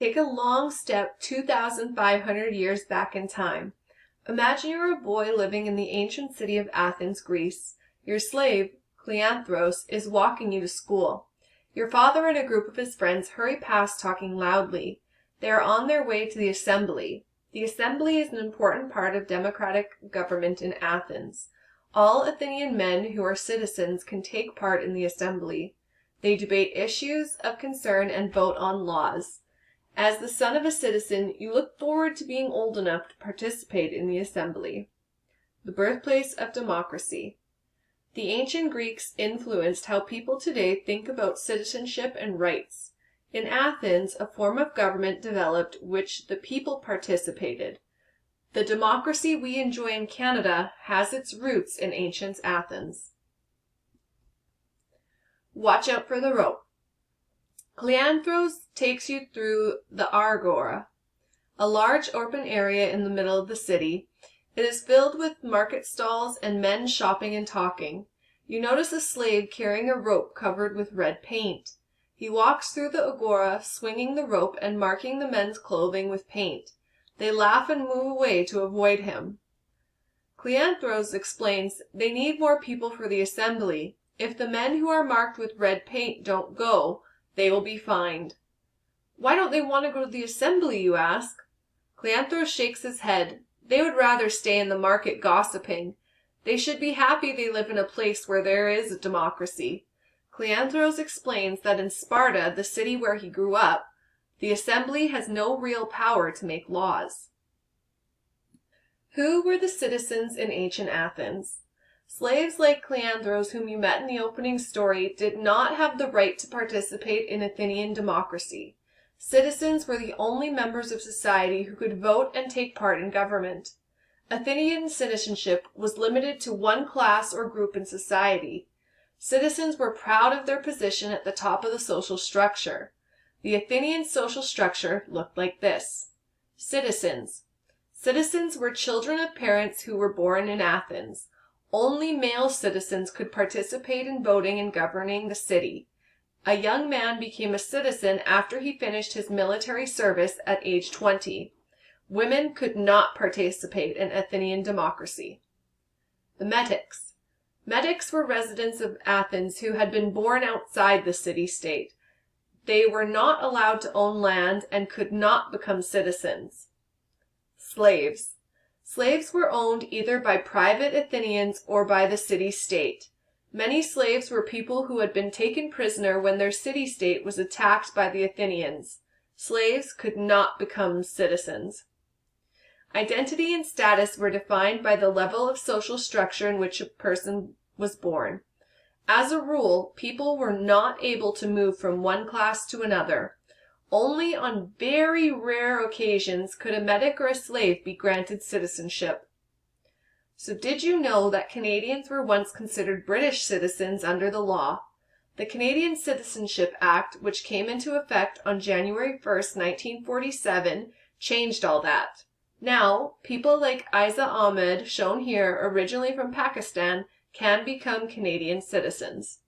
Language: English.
Take a long step 2,500 years back in time. Imagine you're a boy living in the ancient city of Athens, Greece. Your slave, Cleanthros, is walking you to school. Your father and a group of his friends hurry past talking loudly. They are on their way to the assembly. The assembly is an important part of democratic government in Athens. All Athenian men who are citizens can take part in the assembly. They debate issues of concern and vote on laws. As the son of a citizen, you look forward to being old enough to participate in the assembly. The birthplace of democracy. The ancient Greeks influenced how people today think about citizenship and rights. In Athens, a form of government developed which the people participated. The democracy we enjoy in Canada has its roots in ancient Athens. Watch out for the rope. Cleanthros takes you through the Agora, a large open area in the middle of the city. It is filled with market stalls and men shopping and talking. You notice a slave carrying a rope covered with red paint. He walks through the Agora, swinging the rope and marking the men's clothing with paint. They laugh and move away to avoid him. Cleanthros explains they need more people for the assembly. If the men who are marked with red paint don't go, they will be fined. Why don't they want to go to the assembly, you ask? Cleanthros shakes his head. They would rather stay in the market gossiping. They should be happy they live in a place where there is a democracy. Cleanthros explains that in Sparta, the city where he grew up, the assembly has no real power to make laws. Who were the citizens in ancient Athens? Slaves like Cleanthros, whom you met in the opening story, did not have the right to participate in Athenian democracy. Citizens were the only members of society who could vote and take part in government. Athenian citizenship was limited to one class or group in society. Citizens were proud of their position at the top of the social structure. The Athenian social structure looked like this. Citizens. Citizens were children of parents who were born in Athens. Only male citizens could participate in voting and governing the city. A young man became a citizen after he finished his military service at age 20. Women could not participate in Athenian democracy. The Metics. Metics were residents of Athens who had been born outside the city-state. They were not allowed to own land and could not become citizens. Slaves. Slaves were owned either by private Athenians or by the city-state. Many slaves were people who had been taken prisoner when their city-state was attacked by the Athenians. Slaves could not become citizens. Identity and status were defined by the level of social structure in which a person was born. As a rule, people were not able to move from one class to another. Only on very rare occasions could a metic or a slave be granted citizenship. So did you know that Canadians were once considered British citizens under the law? The Canadian Citizenship Act, which came into effect on January 1st, 1947, changed all that. Now, people like Isa Ahmed, shown here, originally from Pakistan, can become Canadian citizens.